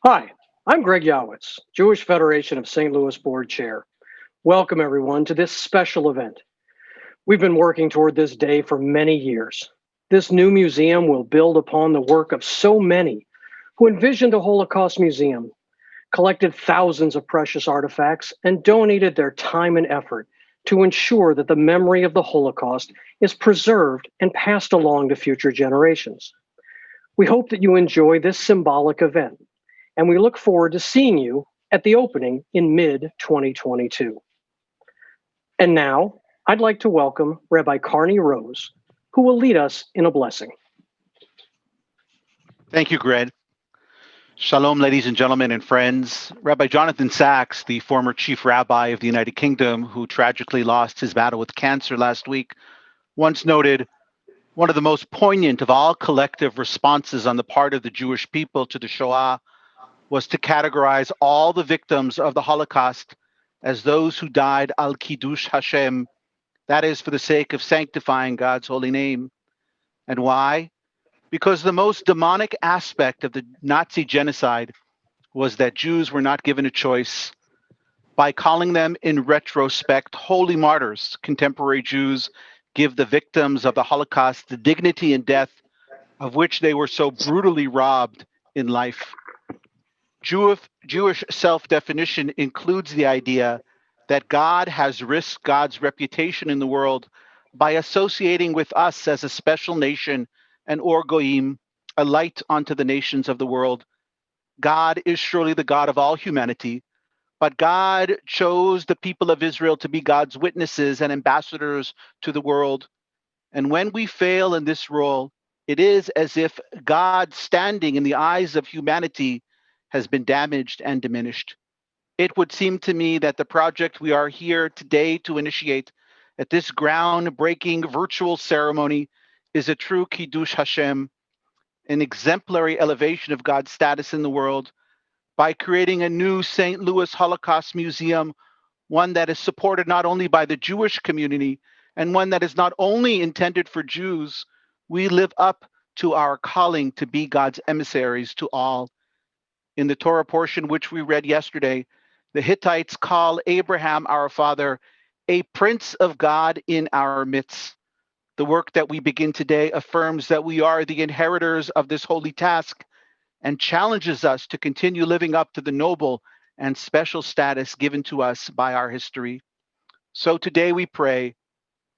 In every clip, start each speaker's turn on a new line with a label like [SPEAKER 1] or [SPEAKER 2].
[SPEAKER 1] Hi, I'm Greg Yowitz, Jewish Federation of St. Louis Board Chair. Welcome, everyone, to this special event. We've been working toward this day for many years. This new museum will build upon the work of so many who envisioned a Holocaust museum, collected thousands of precious artifacts, and donated their time and effort to ensure that the memory of the Holocaust is preserved and passed along to future generations. We hope that you enjoy this symbolic event, and we look forward to seeing you at the opening in mid 2022. And now, I'd like to welcome Rabbi Carnie Rose, who will lead us in a blessing.
[SPEAKER 2] Thank you, Greg. Shalom, ladies and gentlemen and friends. Rabbi Jonathan Sachs, the former chief rabbi of the United Kingdom, who tragically lost his battle with cancer last week, once noted, one of the most poignant of all collective responses on the part of the Jewish people to the Shoah was to categorize all the victims of the Holocaust as those who died al Kiddush Hashem, that is, for the sake of sanctifying God's holy name. And why? Because the most demonic aspect of the Nazi genocide was that Jews were not given a choice. By calling them in retrospect holy martyrs, contemporary Jews give the victims of the Holocaust the dignity and death of which they were so brutally robbed in life. Jewish self-definition includes the idea that God has risked God's reputation in the world by associating with us as a special nation, an or goyim, a light unto the nations of the world. God is surely the God of all humanity, but God chose the people of Israel to be God's witnesses and ambassadors to the world. And when we fail in this role, it is as if God's standing in the eyes of humanity has been damaged and diminished. It would seem to me that the project we are here today to initiate at this groundbreaking virtual ceremony is a true Kiddush Hashem, an exemplary elevation of God's status in the world by creating a new St. Louis Holocaust Museum, one that is supported not only by the Jewish community and one that is not only intended for Jews. We live up to our calling to be God's emissaries to all. In the Torah portion which we read yesterday, the Hittites call Abraham, our father, a prince of God in our midst. The work that we begin today affirms that we are the inheritors of this holy task and challenges us to continue living up to the noble and special status given to us by our history. So today we pray,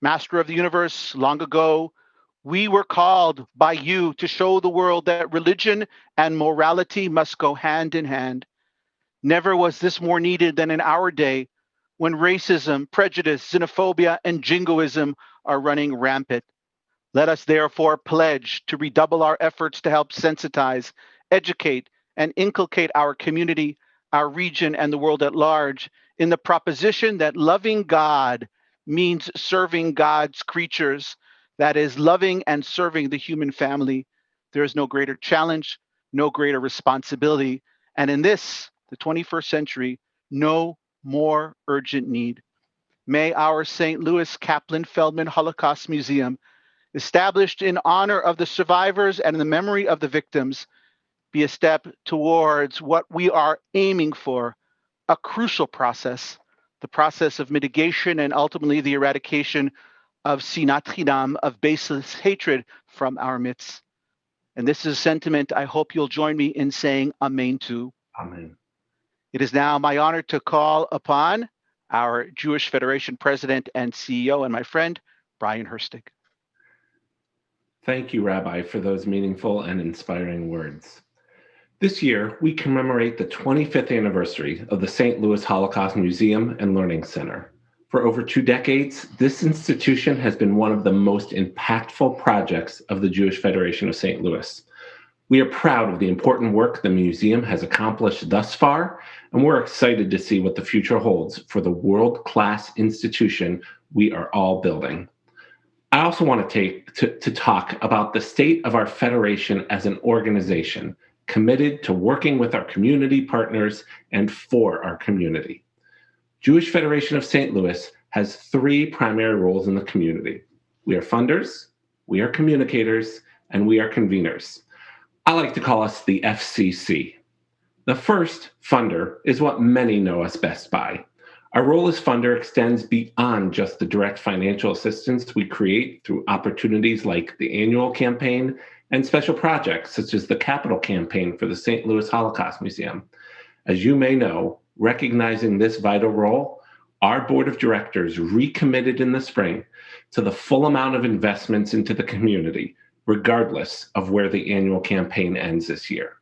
[SPEAKER 2] Master of the universe, long ago, we were called by you to show the world that religion and morality must go hand in hand. Never was this more needed than in our day when racism, prejudice, xenophobia, and jingoism are running rampant. Let us therefore pledge to redouble our efforts to help sensitize, educate, and inculcate our community, our region, and the world at large in the proposition that loving God means serving God's creatures, that is, loving and serving the human family. There is no greater challenge, no greater responsibility, and in this, the 21st century, no more urgent need. May our St. Louis Kaplan Feldman Holocaust Museum, established in honor of the survivors and in the memory of the victims, be a step towards what we are aiming for, a crucial process, the process of mitigation and ultimately the eradication of sinat chinam, of baseless hatred from our midst. And this is a sentiment I hope you'll join me in saying amen to.
[SPEAKER 3] Amen.
[SPEAKER 2] It is now my honor to call upon our Jewish Federation President and CEO and my friend, Brian Herstig.
[SPEAKER 3] Thank you, Rabbi, for those meaningful and inspiring words. This year, we commemorate the 25th anniversary of the St. Louis Holocaust Museum and Learning Center. For over 2 decades, this institution has been one of the most impactful projects of the Jewish Federation of St. Louis. We are proud of the important work the museum has accomplished thus far, and we're excited to see what the future holds for the world-class institution we are all building. I also want to talk about the state of our federation as an organization committed to working with our community partners and for our community. Jewish Federation of St. Louis has 3 primary roles in the community. We are funders, we are communicators, and we are conveners. I like to call us the FCC. The first, funder, is what many know us best by. Our role as funder extends beyond just the direct financial assistance we create through opportunities like the annual campaign and special projects such as the capital campaign for the St. Louis Holocaust Museum. As you may know, recognizing this vital role, our board of directors recommitted in the spring to the full amount of investments into the community, regardless of where the annual campaign ends this year.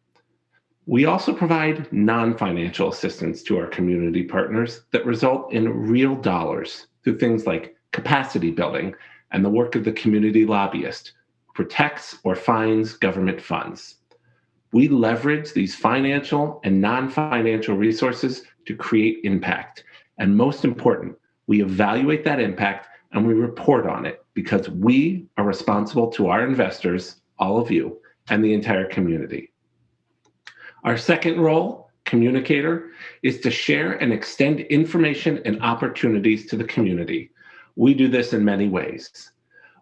[SPEAKER 3] We also provide non-financial assistance to our community partners that result in real dollars through things like capacity building and the work of the community lobbyist who protects or fines government funds. We leverage these financial and non-financial resources to create impact. And most important, we evaluate that impact and we report on it because we are responsible to our investors, all of you, and the entire community. Our second role, communicator, is to share and extend information and opportunities to the community. We do this in many ways.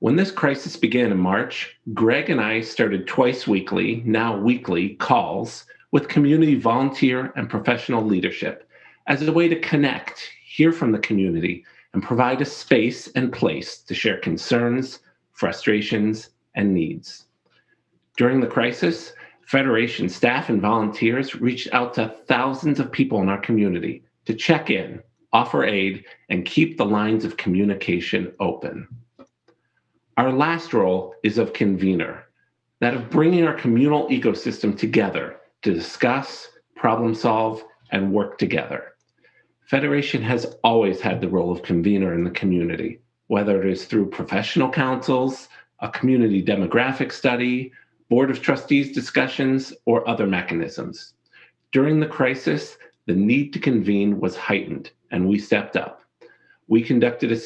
[SPEAKER 3] When this crisis began in March, Greg and I started twice weekly, now weekly, calls with community volunteer and professional leadership as a way to connect, hear from the community, and provide a space and place to share concerns, frustrations, and needs. During the crisis, Federation staff and volunteers reached out to thousands of people in our community to check in, offer aid, and keep the lines of communication open. Our last role is of convener, that of bringing our communal ecosystem together to discuss, problem solve, and work together. Federation has always had the role of convener in the community, whether it is through professional councils, a community demographic study, Board of Trustees discussions, or other mechanisms. During the crisis, the need to convene was heightened, and we stepped up. We conducted a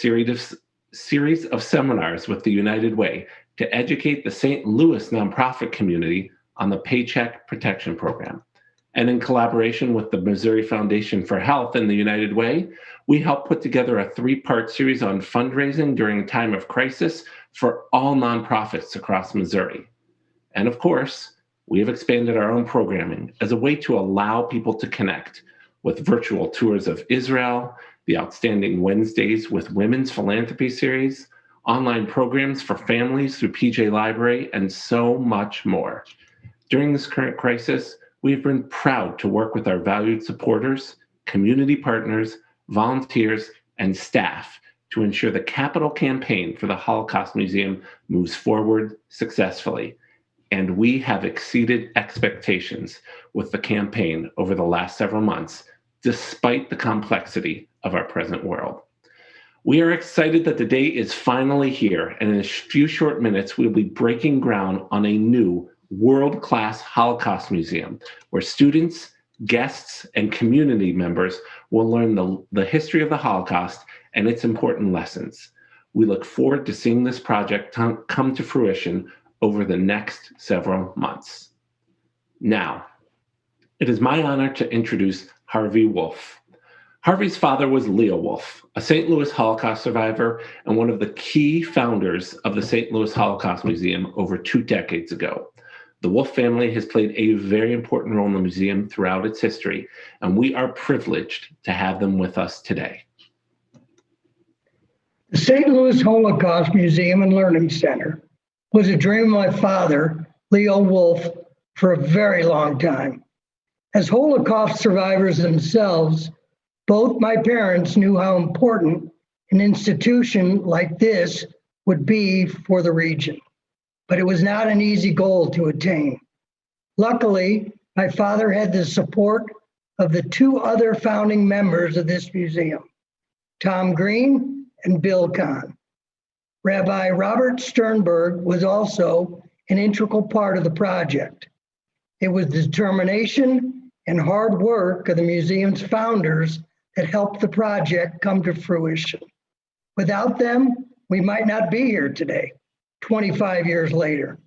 [SPEAKER 3] series of seminars with the United Way to educate the St. Louis nonprofit community on the Paycheck Protection Program. And in collaboration with the Missouri Foundation for Health and the United Way, we helped put together a 3-part series on fundraising during a time of crisis for all nonprofits across Missouri. And of course, we have expanded our own programming as a way to allow people to connect with virtual tours of Israel, the Outstanding Wednesdays with Women's Philanthropy Series, online programs for families through PJ Library, and so much more. During this current crisis, we've been proud to work with our valued supporters, community partners, volunteers, and staff to ensure the capital campaign for the Holocaust Museum moves forward successfully. And we have exceeded expectations with the campaign over the last several months, despite the complexity of our present world. We are excited that the day is finally here, and in a few short minutes, we'll be breaking ground on a new world-class Holocaust Museum, where students, guests, and community members will learn the history of the Holocaust and its important lessons. We look forward to seeing this project come to fruition over the next several months. Now, it is my honor to introduce Harvey Wolf. Harvey's father was Leo Wolf, a St. Louis Holocaust survivor and one of the key founders of the St. Louis Holocaust Museum over 2 decades ago. The Wolf family has played a very important role in the museum throughout its history, and we are privileged to have them with us today.
[SPEAKER 4] The St. Louis Holocaust Museum and Learning Center was a dream of my father, Leo Wolf, for a very long time. As Holocaust survivors themselves, both my parents knew how important an institution like this would be for the region, but it was not an easy goal to attain. Luckily, my father had the support of the 2 other founding members of this museum, Tom Green and Bill Kahn. Rabbi Robert Staenberg was also an integral part of the project. It was the determination and hard work of the museum's founders that helped the project come to fruition. Without them, we might not be here today, 25 years later.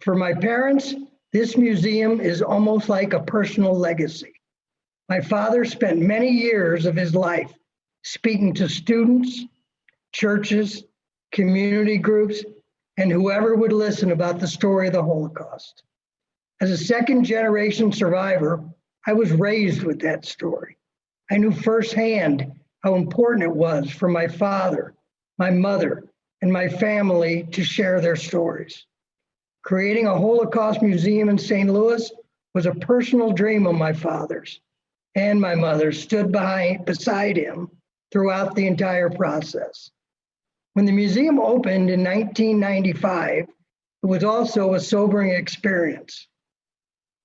[SPEAKER 4] For my parents, this museum is almost like a personal legacy. My father spent many years of his life speaking to students, churches, community groups, and whoever would listen about the story of the Holocaust. As a 2nd-generation survivor, I was raised with that story. I knew firsthand how important it was for my father, my mother, and my family to share their stories. Creating a Holocaust museum in St. Louis was a personal dream of my father's, and my mother stood beside him throughout the entire process. When the museum opened in 1995, it was also a sobering experience.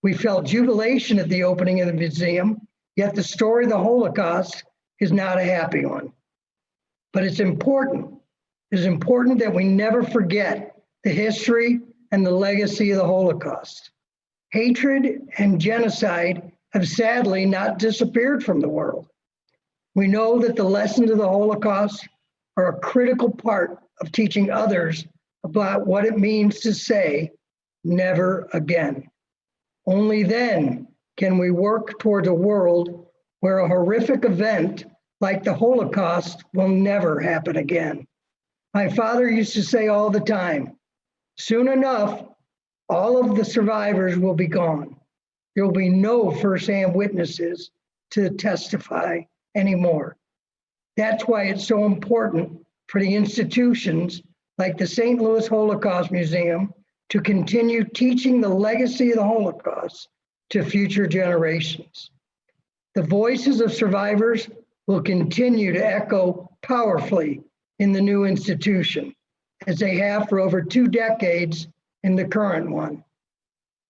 [SPEAKER 4] We felt jubilation at the opening of the museum, yet the story of the Holocaust is not a happy one. But it's important. It's important that we never forget the history and the legacy of the Holocaust. Hatred and genocide have sadly not disappeared from the world. We know that the lessons of the Holocaust are a critical part of teaching others about what it means to say, never again. Only then can we work towards a world where a horrific event like the Holocaust will never happen again. My father used to say all the time, soon enough, all of the survivors will be gone. There will be no firsthand witnesses to testify anymore. That's why it's so important for the institutions like the St. Louis Holocaust Museum to continue teaching the legacy of the Holocaust to future generations. The voices of survivors will continue to echo powerfully in the new institution, as they have for over 2 decades in the current one.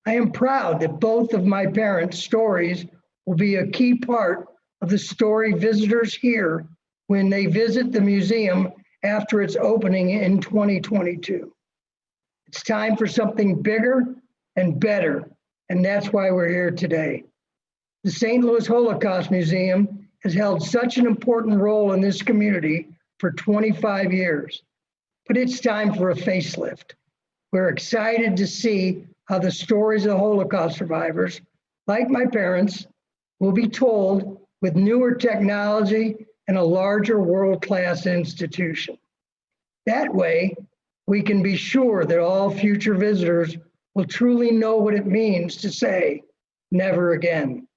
[SPEAKER 4] I am proud that both of my parents' stories will be a key part of the story visitors hear when they visit the museum after its opening in 2022. It's time for something bigger and better, and that's why we're here today. The St. Louis Holocaust Museum has held such an important role in this community for 25 years, but it's time for a facelift. We're excited to see how the stories of Holocaust survivors, like my parents, will be told with newer technology and a larger world-class institution. That way, we can be sure that all future visitors will truly know what it means to say, never again.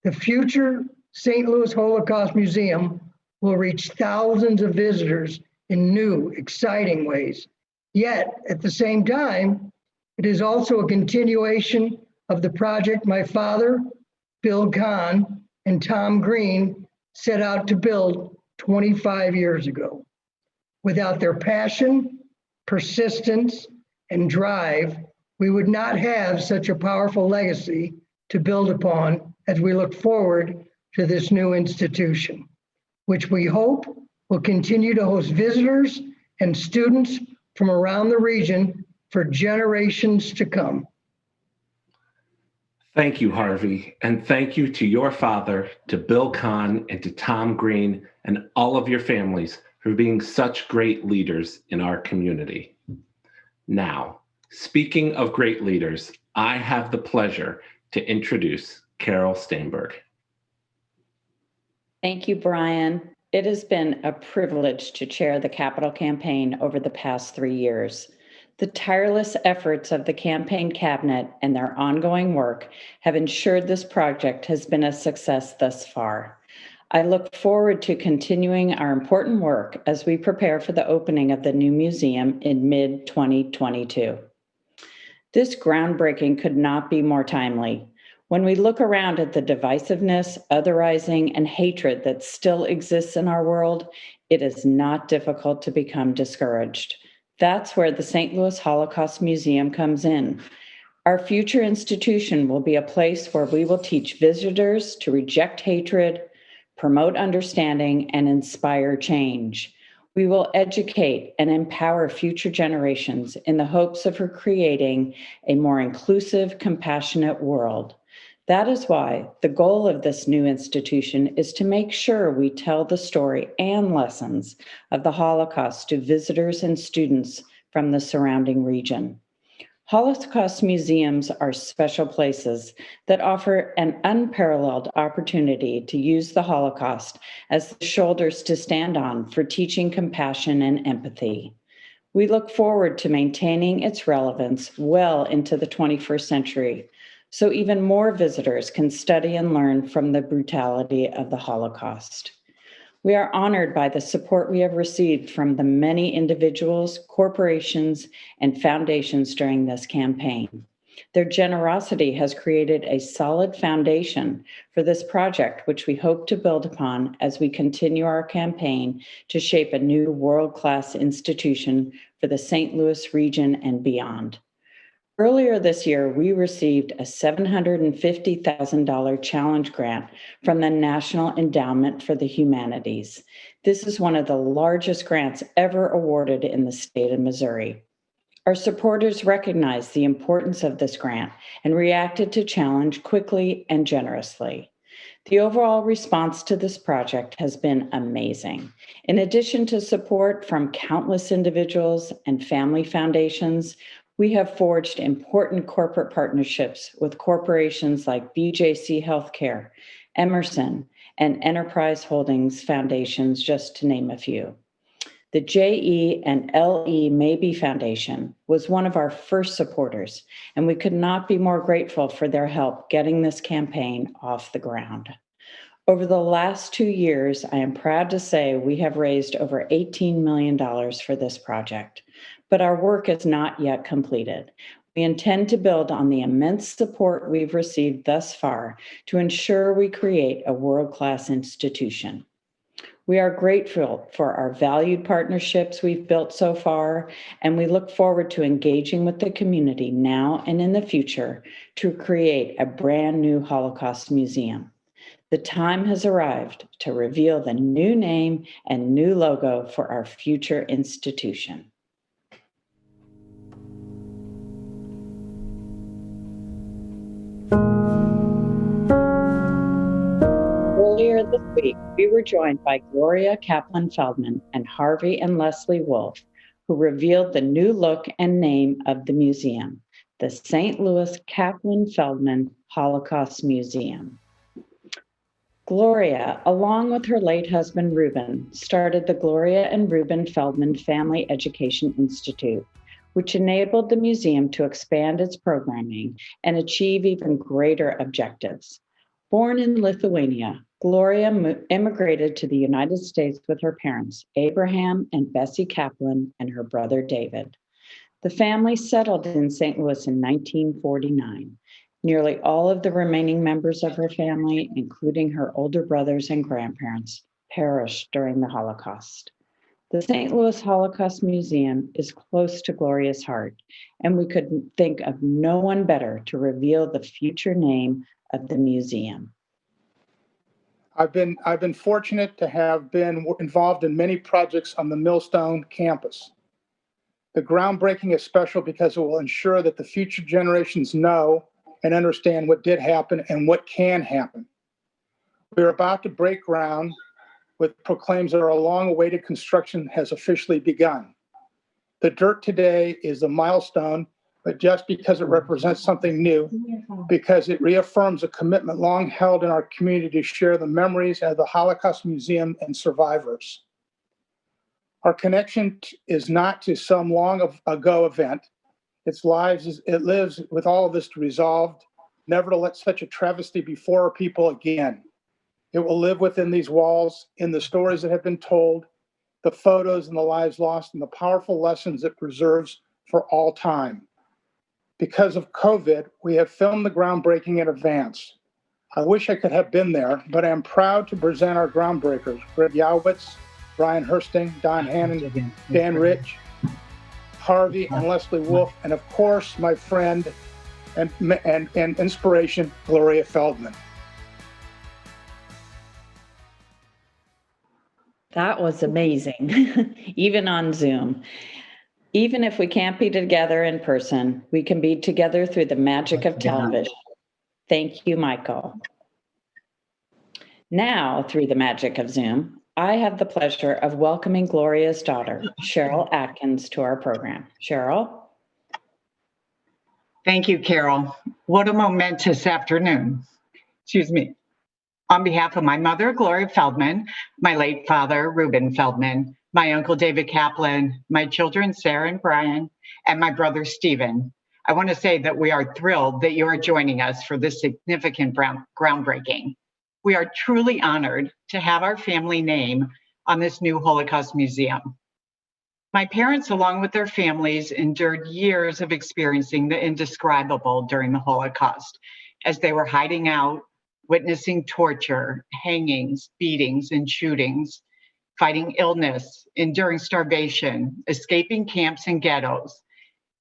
[SPEAKER 4] The future St. Louis Holocaust Museum will reach thousands of visitors in new, exciting ways. Yet, at the same time, it is also a continuation of the project my father, Bill Kahn, and Tom Green set out to build 25 years ago. Without their passion, persistence, and drive, we would not have such a powerful legacy to build upon as we look forward to this new institution, which we hope will continue to host visitors and students from around the region for generations to come.
[SPEAKER 3] Thank you, Harvey, and thank you to your father, to Bill Kahn, and to Tom Green, and all of your families for being such great leaders in our community. Now, speaking of great leaders, I have the pleasure to introduce Carol Staenberg.
[SPEAKER 5] Thank you, Brian. It has been a privilege to chair the Capital campaign over the past 3 years. The tireless efforts of the campaign cabinet and their ongoing work have ensured this project has been a success thus far. I look forward to continuing our important work as we prepare for the opening of the new museum in mid-2022. This groundbreaking could not be more timely. When we look around at the divisiveness, otherizing, and hatred that still exists in our world, it is not difficult to become discouraged. That's where the St. Louis Holocaust Museum comes in. Our future institution will be a place where we will teach visitors to reject hatred, promote understanding, and inspire change. We will educate and empower future generations in the hopes of creating a more inclusive, compassionate world. That is why the goal of this new institution is to make sure we tell the story and lessons of the Holocaust to visitors and students from the surrounding region. Holocaust museums are special places that offer an unparalleled opportunity to use the Holocaust as the shoulders to stand on for teaching compassion and empathy. We look forward to maintaining its relevance well into the 21st century, so even more visitors can study and learn from the brutality of the Holocaust. We are honored by the support we have received from the many individuals, corporations, and foundations during this campaign. Their generosity has created a solid foundation for this project, which we hope to build upon as we continue our campaign to shape a new world-class institution for the St. Louis region and beyond. Earlier this year, we received a $750,000 challenge grant from the National Endowment for the Humanities. This is one of the largest grants ever awarded in the state of Missouri. Our supporters recognized the importance of this grant and reacted to challenge quickly and generously. The overall response to this project has been amazing. In addition to support from countless individuals and family foundations, we have forged important corporate partnerships with corporations like BJC Healthcare, Emerson, and Enterprise Holdings Foundations, just to name a few. The J.E. and L.E. Mabee Foundation was one of our first supporters, and we could not be more grateful for their help getting this campaign off the ground. Over the last 2 years, I am proud to say we have raised over $18 million for this project, but our work is not yet completed. We intend to build on the immense support we've received thus far to ensure we create a world-class institution. We are grateful for our valued partnerships we've built so far, and we look forward to engaging with the community now and in the future to create a brand new Holocaust museum. The time has arrived to reveal the new name and new logo for our future institution. Earlier this week, we were joined by Gloria Kaplan Feldman and Harvey and Leslie Wolf, who revealed the new look and name of the museum, the St. Louis Kaplan Feldman Holocaust Museum. Gloria, along with her late husband Reuben, started the Gloria and Reuben Feldman Family Education Institute, which enabled the museum to expand its programming and achieve even greater objectives. Born in Lithuania, Gloria immigrated to the United States with her parents, Abraham and Bessie Kaplan, and her brother David. The family settled in St. Louis in 1949. Nearly all of the remaining members of her family, including her older brothers and grandparents, perished during the Holocaust. The St. Louis Holocaust Museum is close to Gloria's heart, and we could think of no one better to reveal the future name of the museum.
[SPEAKER 6] I've been fortunate to have been involved in many projects on the Millstone campus. The groundbreaking is special because it will ensure that the future generations know and understand what did happen and what can happen. We're about to break ground, which proclaims that our long-awaited construction has officially begun. The dirt today is a milestone, but just because it represents something new, because it reaffirms a commitment long held in our community to share the memories of the Holocaust Museum and survivors. Our connection is not to some long ago event. It lives with all of this resolved, never to let such a travesty before our people again. It will live within these walls, in the stories that have been told, the photos and the lives lost, and the powerful lessons it preserves for all time. Because of COVID, we have filmed the groundbreaking in advance. I wish I could have been there, but I am proud to present our groundbreakers, Greg Yowitz, Brian Hursting, Don Hannon, Dan Rich, Harvey and Leslie Wolf, and of course, my friend and inspiration, Gloria Feldman.
[SPEAKER 5] That was amazing, even on Zoom. Even if we can't be together in person, we can be together through the magic of television. Thank you, Michael. Now, through the magic of Zoom, I have the pleasure of welcoming Gloria's daughter, Cheryl Atkins, to our program. Cheryl?
[SPEAKER 7] Thank you, Carol. What a momentous afternoon. Excuse me. On behalf of my mother, Gloria Feldman, my late father, Reuben Feldman, my uncle, David Kaplan, my children, Sarah and Brian, and my brother, Stephen, I want to say that we are thrilled that you are joining us for this significant groundbreaking. We are truly honored to have our family name on this new Holocaust museum. My parents, along with their families, endured years of experiencing the indescribable during the Holocaust as they were hiding out, witnessing torture, hangings, beatings, and shootings, fighting illness, enduring starvation, escaping camps and ghettos.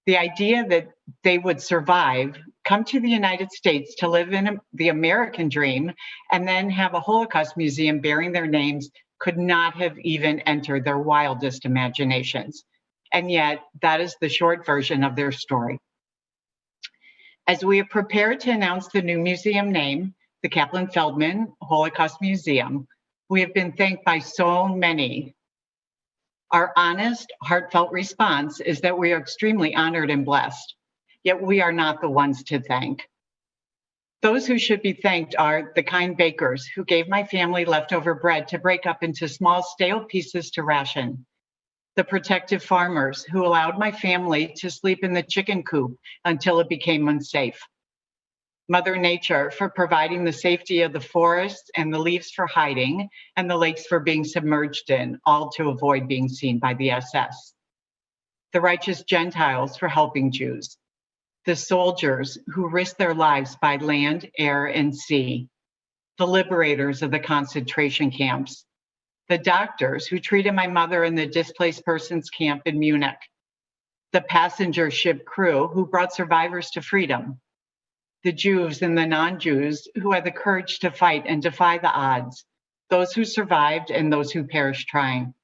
[SPEAKER 7] The idea that they would survive, come to the United States to live in the American dream, and then have a Holocaust museum bearing their names could not have even entered their wildest imaginations. And yet, that is the short version of their story. As we have prepared to announce the new museum name, the Kaplan Feldman Holocaust Museum, we have been thanked by so many. Our honest, heartfelt response is that we are extremely honored and blessed, yet we are not the ones to thank. Those who should be thanked are the kind bakers who gave my family leftover bread to break up into small, stale pieces to ration, the protective farmers who allowed my family to sleep in the chicken coop until it became unsafe, Mother Nature for providing the safety of the forests and the leaves for hiding and the lakes for being submerged in, all to avoid being seen by the SS. The righteous Gentiles for helping Jews. The soldiers who risked their lives by land, air, and sea. The liberators of the concentration camps. The doctors who treated my mother in the displaced persons camp in Munich. The passenger ship crew who brought survivors to freedom. The Jews and the non-Jews who had the courage to fight and defy the odds, those who survived and those who perished trying,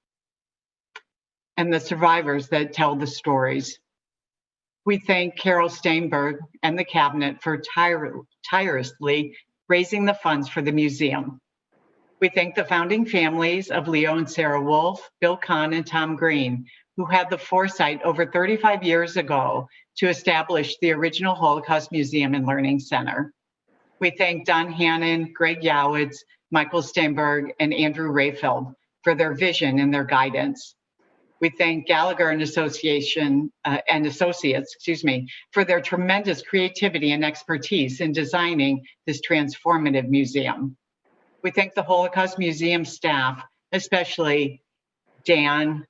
[SPEAKER 7] and the survivors that tell the stories. We thank Carol Staenberg and the cabinet for tirelessly raising the funds for the museum. We thank the founding families of Leo and Sarah Wolf, Bill Kahn, and Tom Green, who had the foresight over 35 years ago to establish the original Holocaust Museum and Learning Center. We thank Don Hannon, Greg Yowitz, Michael Staenberg, and Andrew Rayfeld for their vision and their guidance. We thank Gallagher and Associates, for their tremendous creativity and expertise in designing this transformative museum. We thank the Holocaust Museum staff, especially Dan,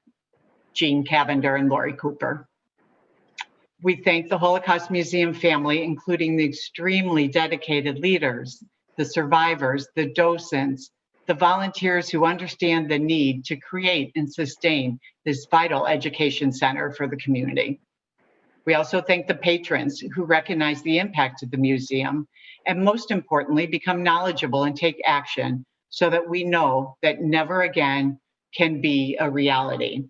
[SPEAKER 7] Jean Cavender, and Lori Cooper. We thank the Holocaust Museum family, including the extremely dedicated leaders, the survivors, the docents, the volunteers who understand the need to create and sustain this vital education center for the community. We also thank the patrons who recognize the impact of the museum and, most importantly, become knowledgeable and take action so that we know that never again can be a reality.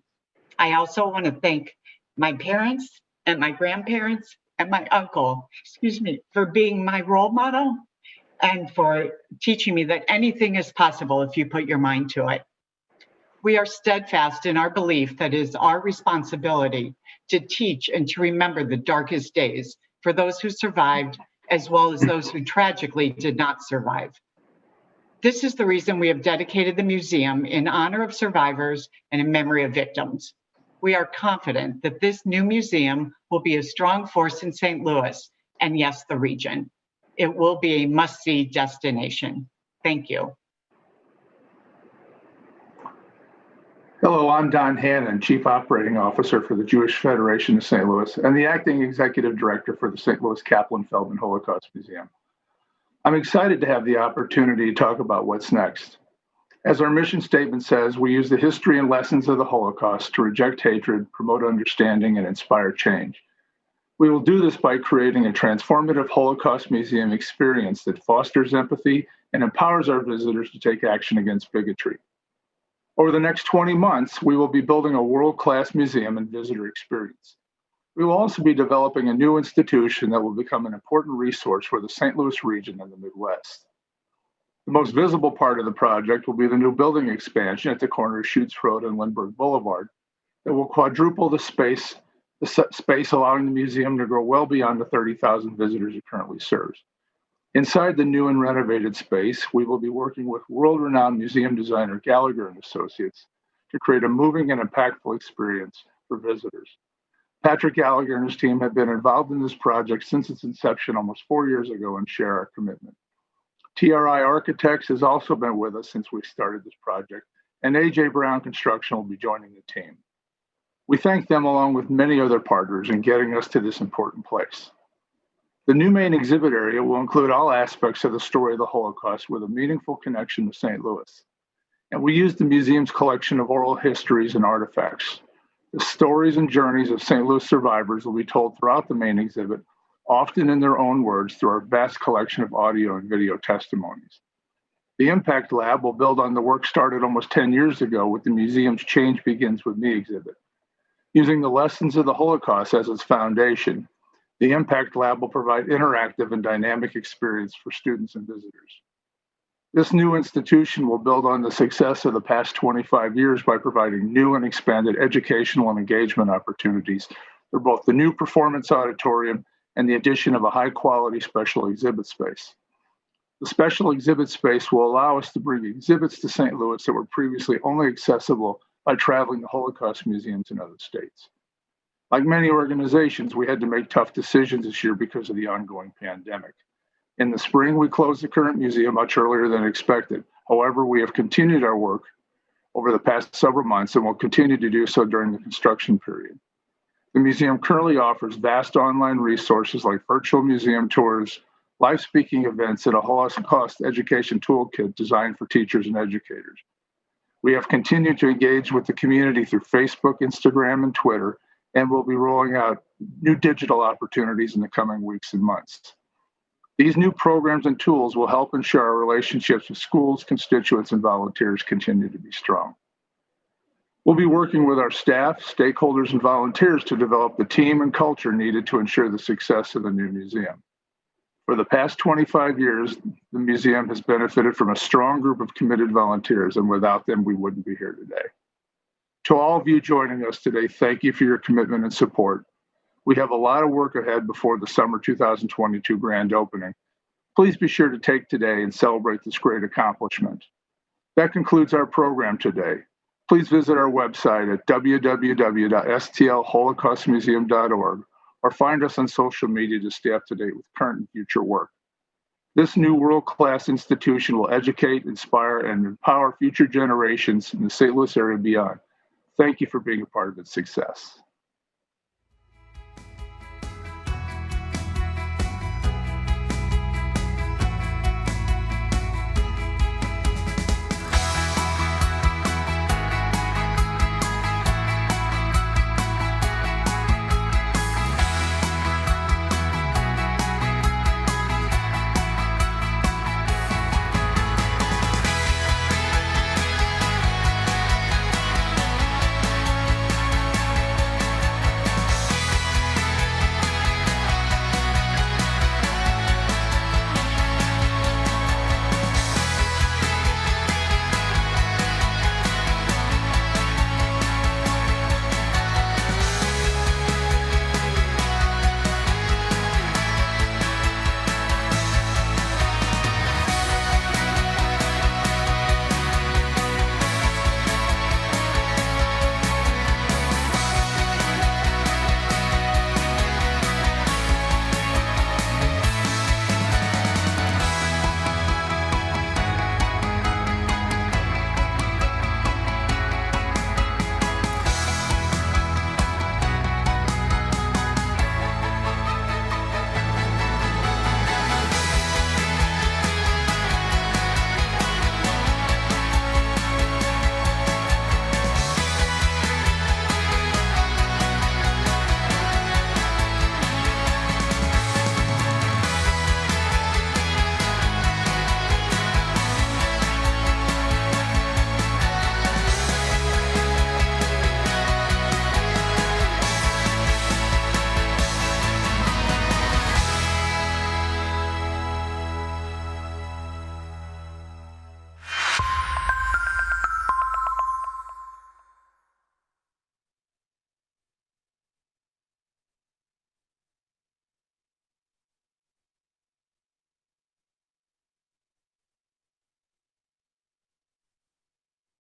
[SPEAKER 7] I also want to thank my parents and my grandparents and my uncle, for being my role model and for teaching me that anything is possible if you put your mind to it. We are steadfast in our belief that it is our responsibility to teach and to remember the darkest days for those who survived, as well as those who tragically did not survive. This is the reason we have dedicated the museum in honor of survivors and in memory of victims. We are confident that this new museum will be a strong force in St. Louis and, yes, the region. It will be a must-see destination. Thank you.
[SPEAKER 8] Hello, I'm Don Hannon, Chief Operating Officer for the Jewish Federation of St. Louis and the Acting Executive Director for the St. Louis Kaplan Feldman Holocaust Museum. I'm excited to have the opportunity to talk about what's next. As our mission statement says, we use the history and lessons of the Holocaust to reject hatred, promote understanding, and inspire change. We will do this by creating a transformative Holocaust Museum experience that fosters empathy and empowers our visitors to take action against bigotry. Over the next 20 months, we will be building a world-class museum and visitor experience. We will also be developing a new institution that will become an important resource for the St. Louis region and the Midwest. The most visible part of the project will be the new building expansion at the corner of Schutz Road and Lindbergh Boulevard that will quadruple the space, allowing the museum to grow well beyond the 30,000 visitors it currently serves. Inside the new and renovated space, we will be working with world-renowned museum designer Gallagher and Associates to create a moving and impactful experience for visitors. Patrick Gallagher and his team have been involved in this project since its inception almost 4 years ago and share our commitment. TRI Architects has also been with us since we started this project, and AJ Brown Construction will be joining the team. We thank them along with many other partners in getting us to this important place. The new main exhibit area will include all aspects of the story of the Holocaust with a meaningful connection to St. Louis. And we use the museum's collection of oral histories and artifacts. The stories and journeys of St. Louis survivors will be told throughout the main exhibit, often in their own words through our vast collection of audio and video testimonies. The Impact Lab will build on the work started almost 10 years ago with the museum's Change Begins With Me exhibit. Using the lessons of the Holocaust as its foundation, the Impact Lab will provide interactive and dynamic experience for students and visitors. This new institution will build on the success of the past 25 years by providing new and expanded educational and engagement opportunities for both the new performance auditorium and the addition of a high-quality special exhibit space. The special exhibit space will allow us to bring exhibits to St. Louis that were previously only accessible by traveling to Holocaust museums in other states. Like many organizations, we had to make tough decisions this year because of the ongoing pandemic. In the spring, we closed the current museum much earlier than expected. However, we have continued our work over the past several months and will continue to do so during the construction period. The museum currently offers vast online resources like virtual museum tours, live speaking events, and a Holocaust education toolkit designed for teachers and educators. We have continued to engage with the community through Facebook, Instagram, and Twitter, and will be rolling out new digital opportunities in the coming weeks and months. These new programs and tools will help ensure our relationships with schools, constituents, and volunteers continue to be strong. We'll be working with our staff, stakeholders, and volunteers to develop the team and culture needed to ensure the success of the new museum. For the past 25 years, the museum has benefited from a strong group of committed volunteers, and without them, we wouldn't be here today. To all of you joining us today, thank you for your commitment and support. We have a lot of work ahead before the summer 2022 grand opening. Please be sure to take today and celebrate this great accomplishment. That concludes our program today. Please visit our website at www.stlholocaustmuseum.org or find us on social media to stay up to date with current and future work. This new world-class institution will educate, inspire, and empower future generations in the St. Louis area and beyond. Thank you for being a part of its success.